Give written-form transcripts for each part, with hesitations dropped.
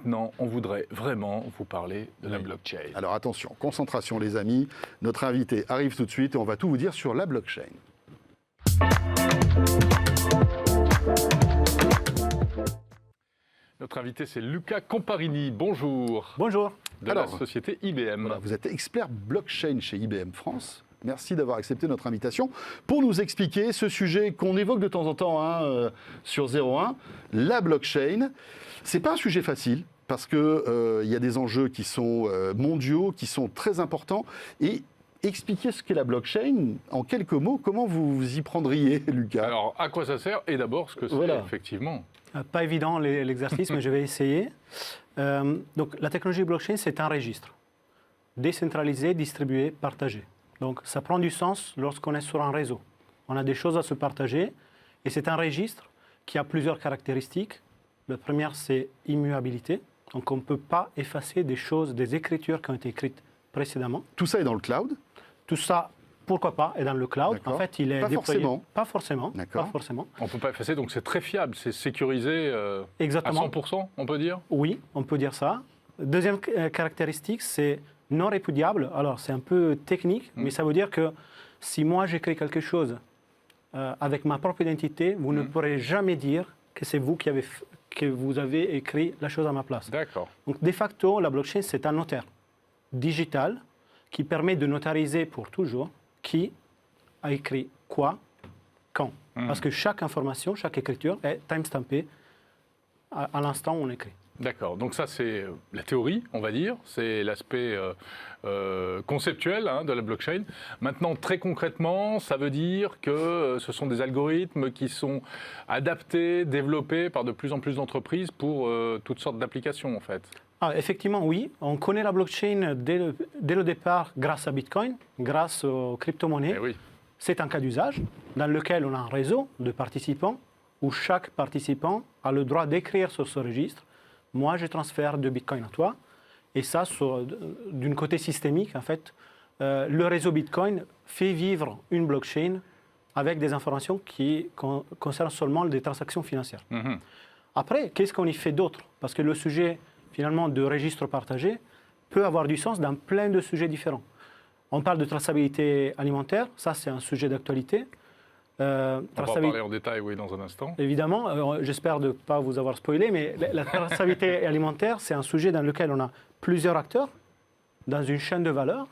maintenant, on voudrait vraiment vous parler de la blockchain. Alors attention, concentration les amis, notre invité arrive tout de suite et on va tout vous dire sur la blockchain. Notre invité, c'est Luca Comparini. Bonjour. Bonjour. De la société IBM. Voilà, vous êtes expert blockchain chez IBM France. Merci d'avoir accepté notre invitation pour nous expliquer ce sujet qu'on évoque de temps en temps sur 01, la blockchain. C'est pas un sujet facile parce que y a des enjeux qui sont mondiaux, qui sont très importants. Et expliquer ce qu'est la blockchain en quelques mots, comment vous vous y prendriez, Lucas? Alors, à quoi ça sert et d'abord ce que c'est effectivement. Pas évident l'exercice, mais je vais essayer. Donc, la technologie blockchain, c'est un registre décentralisé, distribué, partagé. Donc, ça prend du sens lorsqu'on est sur un réseau. On a des choses à se partager et c'est un registre qui a plusieurs caractéristiques. La première, c'est immuabilité. Donc, on ne peut pas effacer des choses, des écritures qui ont été écrites précédemment. Tout ça est dans le cloud? Tout ça, pourquoi pas, est dans le cloud. En fait, il est pas déployé. Forcément. Pas forcément. Pas forcément. On ne peut pas effacer, donc c'est très fiable, c'est sécurisé Exactement. à 100%, on peut dire? Oui, on peut dire ça. Deuxième caractéristique, c'est non répudiable. Alors, c'est un peu technique, mais ça veut dire que si moi j'écris quelque chose avec ma propre identité, vous ne pourrez jamais dire que c'est vous que vous avez écrit la chose à ma place. D'accord. Donc, de facto, la blockchain, c'est un notaire digital qui permet de notariser pour toujours qui a écrit quoi, quand. Parce que chaque information, chaque écriture est timestampée à l'instant où on écrit. D'accord, donc ça c'est la théorie, on va dire, c'est l'aspect conceptuel de la blockchain. Maintenant, très concrètement, ça veut dire que ce sont des algorithmes qui sont adaptés, développés par de plus en plus d'entreprises pour toutes sortes d'applications en fait. Ah, effectivement, oui. On connaît la blockchain dès le départ grâce à Bitcoin, grâce aux crypto-monnaies. Oui. C'est un cas d'usage dans lequel on a un réseau de participants où chaque participant a le droit d'écrire sur ce registre. Moi, je transfère de Bitcoin à toi. Et ça, d'un côté systémique, en fait, le réseau Bitcoin fait vivre une blockchain avec des informations qui concernent seulement des transactions financières. Après, qu'est-ce qu'on y fait d'autre? Parce que le sujet, finalement, de registre partagé peut avoir du sens dans plein de sujets différents. On parle de traçabilité alimentaire, ça c'est un sujet d'actualité. On va en parler en détail, oui, dans un instant. Évidemment, j'espère ne pas vous avoir spoilé, mais la traçabilité alimentaire, c'est un sujet dans lequel on a plusieurs acteurs dans une chaîne de valeur.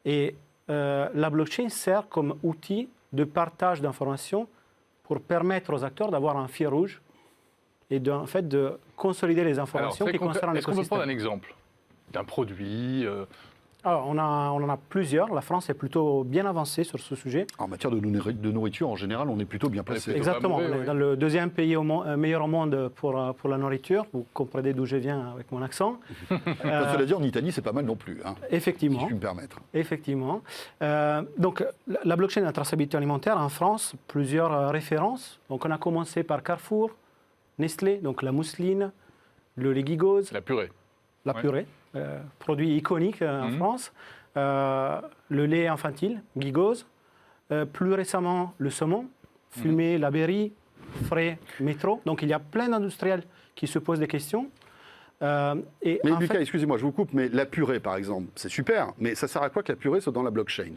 Et la blockchain sert comme outil de partage d'informations pour permettre aux acteurs d'avoir un fil rouge et en fait, de consolider les informations qui concernent l'écosystème. Est-ce qu'on peut prendre un exemple d'un produit Alors, on en a plusieurs. La France est plutôt bien avancée sur ce sujet. En matière de nourriture, en général, on est plutôt bien placé. Exactement. On est dans le deuxième pays meilleur au monde pour la nourriture. Vous comprenez d'où je viens avec mon accent. Cela dit, en Italie, c'est pas mal non plus. Effectivement. Si je puis me permettre. Effectivement. Donc, la blockchain et la traçabilité alimentaire, en France, plusieurs références. Donc, on a commencé par Carrefour, Nestlé, donc la mousseline, le lait Gigose. La purée. La purée. Produit iconique en France, le lait infantile, Gigose, plus récemment le saumon, fumé, Labéry, frais, métro. Donc il y a plein d'industriels qui se posent des questions. Mais Lucas, excusez-moi, je vous coupe, mais la purée par exemple, c'est super, mais ça sert à quoi que la purée soit dans la blockchain?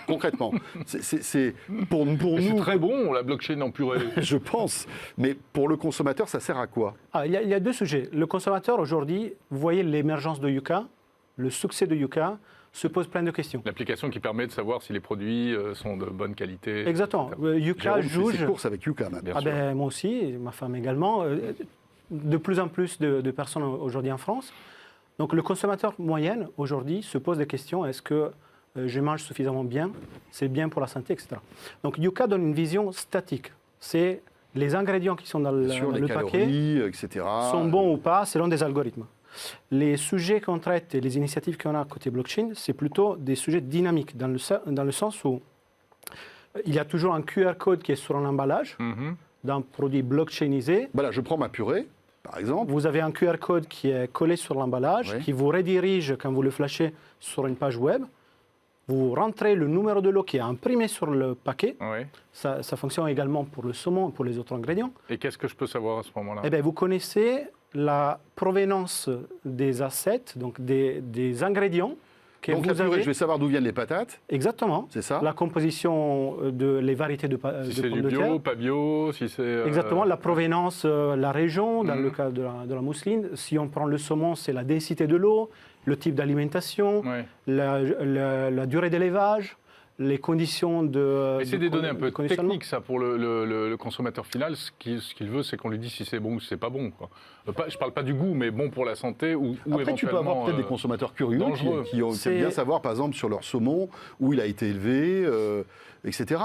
Concrètement, c'est pour nous... C'est très bon la blockchain en purée. Je pense, mais pour le consommateur, ça sert à quoi? Il y a deux sujets. Le consommateur aujourd'hui, vous voyez l'émergence de Yuka, le succès de Yuka, se pose plein de questions. L'application qui permet de savoir si les produits sont de bonne qualité. Exactement. Yuka joue ses courses avec Yuka, bien sûr. Moi aussi, ma femme également. De plus en plus de personnes aujourd'hui en France. Donc le consommateur moyen aujourd'hui se pose des questions. Est-ce que je mange suffisamment bien? C'est bien pour la santé, etc. Donc Yuka donne une vision statique. C'est les ingrédients qui sont dans le paquet etc. sont bons ou pas selon des algorithmes. Les sujets qu'on traite et les initiatives qu'on a côté blockchain, c'est plutôt des sujets dynamiques dans le sens où il y a toujours un QR code qui est sur un emballage d'un produit blockchainisé. Voilà, je prends ma purée, par exemple. Vous avez un QR code qui est collé sur l'emballage, qui vous redirige quand vous le flashez sur une page web. Vous rentrez le numéro de lot qui est imprimé sur le paquet. Ça fonctionne également pour le saumon et pour les autres ingrédients. Et qu'est-ce que je peux savoir à ce moment-là? Vous connaissez la provenance des assets, donc des ingrédients que Donc la vous purée, avez. je vais savoir d'où viennent les patates. Exactement. C'est ça. La composition les variétés de Si c'est pommes du de terre. bio, pas bio, si c'est... Exactement, la provenance, la région, dans Mhm. le cas de la mousseline. Si on prend le saumon, c'est la densité de l'eau, le type d'alimentation, Ouais. la durée d'élevage, les conditions de. Et c'est des données un peu conditionnement. techniques, ça, pour le consommateur final. Ce qu'il veut, c'est qu'on lui dise si c'est bon ou si c'est pas bon, quoi. Je ne parle pas du goût, mais bon pour la santé ou Après, tu peux avoir peut-être des consommateurs curieux dangereux. qui aiment bien savoir, par exemple, sur leur saumon, où il a été élevé, etc.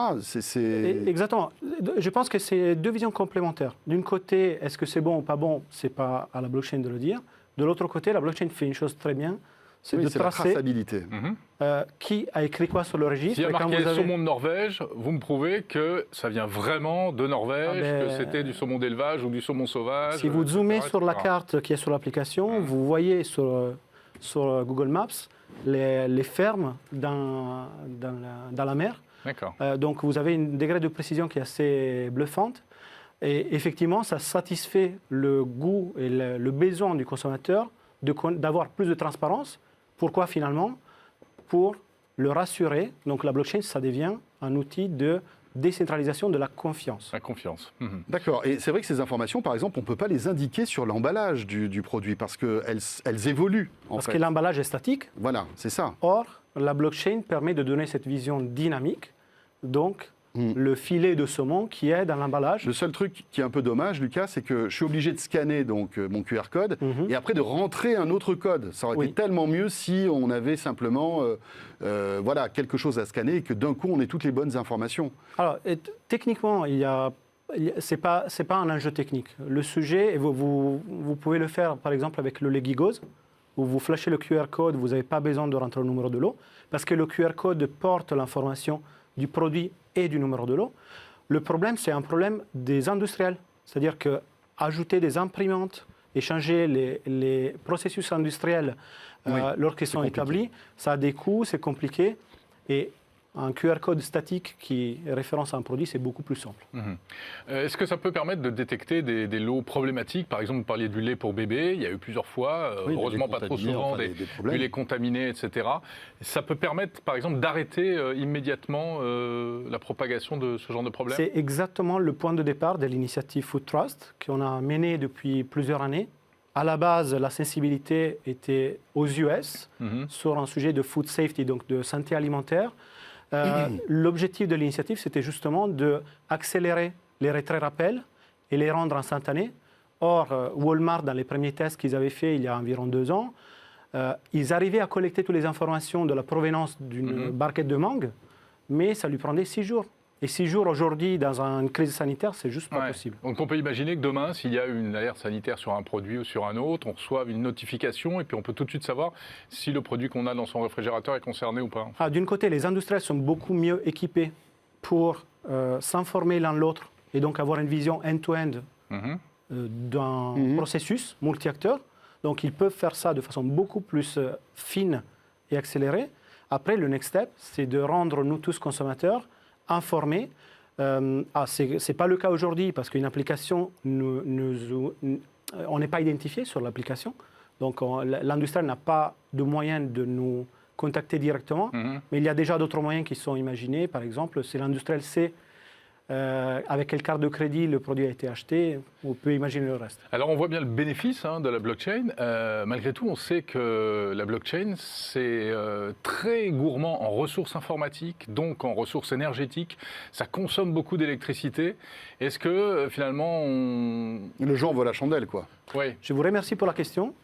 Exactement. Je pense que c'est deux visions complémentaires. D'une côté, est-ce que c'est bon ou pas bon? C'est pas à la blockchain de le dire. De l'autre côté, la blockchain fait une chose très bien, c'est de la tracer traçabilité. qui a écrit quoi sur le registre. S'il y a Et quand marqué vous avez- saumon de Norvège, vous me prouvez que ça vient vraiment de Norvège, Ah ben, que c'était du saumon d'élevage ou du saumon sauvage. Si vous zoomez etc., sur la etc. carte qui est sur l'application, vous voyez sur Google Maps les fermes dans la mer. D'accord. Donc vous avez un degré de précision qui est assez bluffante. Et effectivement, ça satisfait le goût et le besoin du consommateur d'avoir plus de transparence. Pourquoi finalement? Pour le rassurer. Donc la blockchain, ça devient un outil de décentralisation de la confiance. La confiance. Mhm. D'accord. Et c'est vrai que ces informations, par exemple, on ne peut pas les indiquer sur l'emballage du produit parce qu'elles évoluent, en Parce fait. que l'emballage est statique. Voilà, c'est ça. Or, la blockchain permet de donner cette vision dynamique, donc le filet de saumon qui est dans l'emballage. Le seul truc qui est un peu dommage, Lucas, c'est que je suis obligé de scanner donc, mon QR code et après de rentrer un autre code. Ça aurait Oui. été tellement mieux si on avait simplement voilà, quelque chose à scanner et que d'un coup on ait toutes les bonnes informations. Alors, techniquement, c'est pas un enjeu technique. Le sujet, et vous pouvez le faire par exemple avec le Legigos, où vous flashez le QR code, vous n'avez pas besoin de rentrer le numéro de l'eau, parce que le QR code porte l'information du produit et du numéro de l'eau. Le problème, c'est un problème des industriels. C'est-à-dire qu'ajouter des imprimantes, échanger les processus industriels lorsqu'ils sont compliqué. établis, ça a des coûts, c'est compliqué. Et un QR code statique qui référence à un produit, c'est beaucoup plus simple. Mhm. Est-ce que ça peut permettre de détecter des lots problématiques? Par exemple, vous parliez du lait pour bébé, il y a eu plusieurs fois, Oui, heureusement des pas trop contaminés, souvent, enfin, des problèmes. du lait contaminé, etc. Ça peut permettre, par exemple, d'arrêter immédiatement la propagation de ce genre de problème? C'est exactement le point de départ de l'initiative Food Trust qu'on a menée depuis plusieurs années. À la base, la sensibilité était aux US sur un sujet de food safety, donc de santé alimentaire. L'objectif de l'initiative, c'était justement d'accélérer les retraits-rappels et les rendre instantanés. Or, Walmart, dans les premiers tests qu'ils avaient faits il y a environ 2 ans, ils arrivaient à collecter toutes les informations de la provenance d'une barquette de mangue, mais ça lui prenait 6 jours. Et 6 jours aujourd'hui, dans une crise sanitaire, c'est juste pas possible. Donc on peut imaginer que demain, s'il y a une alerte sanitaire sur un produit ou sur un autre, on reçoive une notification et puis on peut tout de suite savoir si le produit qu'on a dans son réfrigérateur est concerné ou pas. D'une côté, les industriels sont beaucoup mieux équipés pour s'informer l'un l'autre et donc avoir une vision end-to-end d'un processus multi-acteurs. Donc ils peuvent faire ça de façon beaucoup plus fine et accélérée. Après, le next step, c'est de rendre nous tous consommateurs informés. Ce n'est pas le cas aujourd'hui parce qu'une application, on n'est pas identifié sur l'application. Donc l'industriel n'a pas de moyen de nous contacter directement. Mais il y a déjà d'autres moyens qui sont imaginés. Par exemple, si l'industriel sait avec quelle carte de crédit le produit a été acheté, on peut imaginer le reste. Alors on voit bien le bénéfice de la blockchain. Malgré tout, on sait que la blockchain, c'est très gourmand en ressources informatiques, donc en ressources énergétiques. Ça consomme beaucoup d'électricité. Est-ce que finalement Le jeu en vaut la chandelle, quoi. Oui. Je vous remercie pour la question.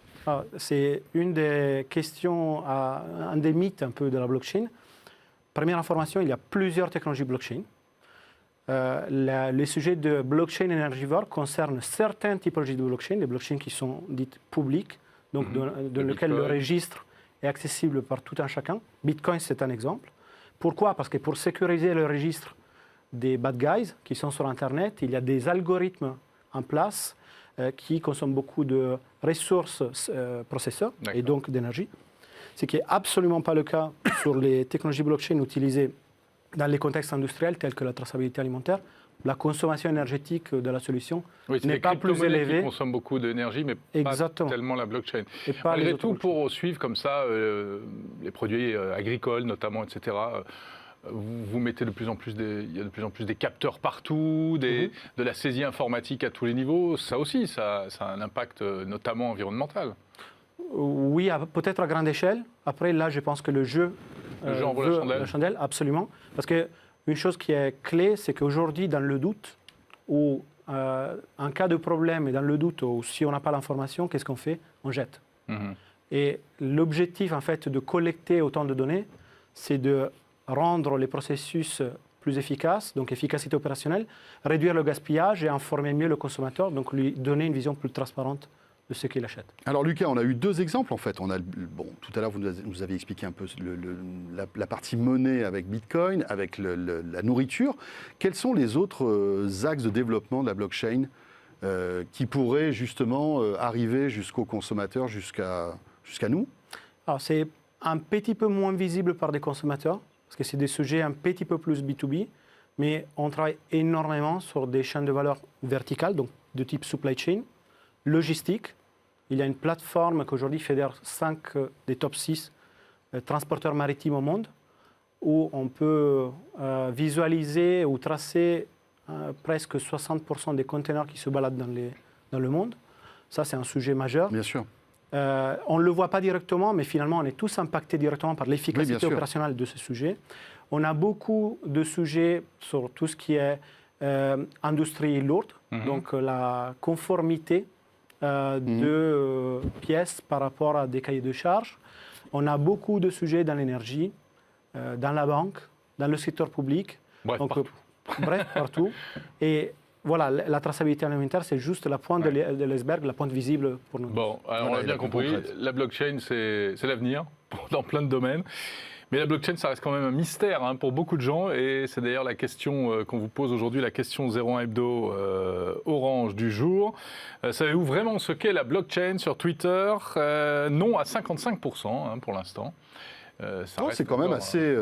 C'est une des questions, un des mythes un peu de la blockchain. Première information, il y a plusieurs technologies blockchain. Les sujets de blockchain énergivore concernent certaines typologies de blockchain, des blockchains qui sont dites publiques, donc dans lesquelles le registre est accessible par tout un chacun. Bitcoin, c'est un exemple. Pourquoi? Parce que pour sécuriser le registre des bad guys qui sont sur Internet, il y a des algorithmes en place qui consomment beaucoup de ressources processeurs et donc d'énergie. Ce qui n'est absolument pas le cas sur les technologies blockchain utilisées dans les contextes industriels tels que la traçabilité alimentaire. la consommation énergétique de la solution Oui, c'est n'est les pas plus crypto-monnaies élevée. qui consomment beaucoup d'énergie, mais Exactement. pas tellement la blockchain. Et pas les Malgré autres tout, blockchains. pour suivre comme ça les produits agricoles notamment, etc., vous mettez de plus en plus il y a de plus en plus des capteurs partout, de la saisie informatique à tous les niveaux. Ça aussi, ça a un impact notamment environnemental. Oui, peut-être à grande échelle. Après, là, je pense que le jeu en vaut la chandelle. Absolument. Parce qu'une chose qui est clé, c'est qu'aujourd'hui, dans le doute, ou en cas de problème et dans le doute, ou si on n'a pas l'information, qu'est-ce qu'on fait? On jette. Et l'objectif, en fait, de collecter autant de données, c'est de rendre les processus plus efficaces, donc efficacité opérationnelle, réduire le gaspillage et informer mieux le consommateur, donc lui donner une vision plus transparente de ce qu'il achète. Alors Lucas, on a eu deux exemples en fait. On a, tout à l'heure, vous nous avez expliqué un peu la partie monnaie avec Bitcoin, avec la nourriture. Quels sont les autres axes de développement de la blockchain qui pourraient justement arriver jusqu'au consommateur, jusqu'à nous? Alors c'est un petit peu moins visible par des consommateurs, parce que c'est des sujets un petit peu plus B2B, mais on travaille énormément sur des chaînes de valeur verticales, donc de type supply chain, logistique. Il y a une plateforme qu'aujourd'hui fédère 5 des top 6 transporteurs maritimes au monde, où on peut visualiser ou tracer presque 60% des conteneurs qui se baladent dans le monde. Ça, c'est un sujet majeur. Bien sûr. On ne le voit pas directement, mais finalement, on est tous impactés directement par l'efficacité Oui, opérationnelle de ce sujet. On a beaucoup de sujets sur tout ce qui est industrie lourde, donc la conformité de pièces par rapport à des cahiers de charges. On a beaucoup de sujets dans l'énergie, dans la banque, dans le secteur public. Bref, donc, partout. Bref, partout. Et voilà, la traçabilité alimentaire, c'est juste la pointe de l'iceberg, la pointe visible pour nous. Bon, alors on a bien compris, la blockchain, c'est l'avenir dans plein de domaines. Mais la blockchain, ça reste quand même un mystère pour beaucoup de gens. Et c'est d'ailleurs la question qu'on vous pose aujourd'hui, la question 01 Hebdo Orange du jour. Savez-vous vraiment ce qu'est la blockchain sur Twitter? Non à 55% pour l'instant. C'est quand même assez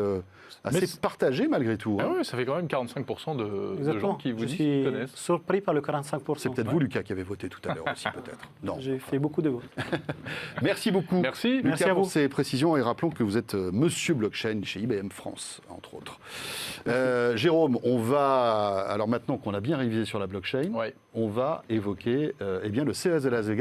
partagé malgré tout. Ah oui, ça fait quand même 45% de gens qui vous disent qu'ils connaissent. Je suis surpris par le 45%. C'est peut-être vous, Lucas, qui avez voté tout à l'heure aussi, peut-être. Non. J'ai fait beaucoup de votes. Merci beaucoup. Merci. Lucas, Merci à vous. pour ces précisions. Et rappelons que vous êtes monsieur blockchain chez IBM France, entre autres. Jérôme, on va, alors maintenant qu'on a bien révisé sur la blockchain, on va évoquer le CES de Las Vegas.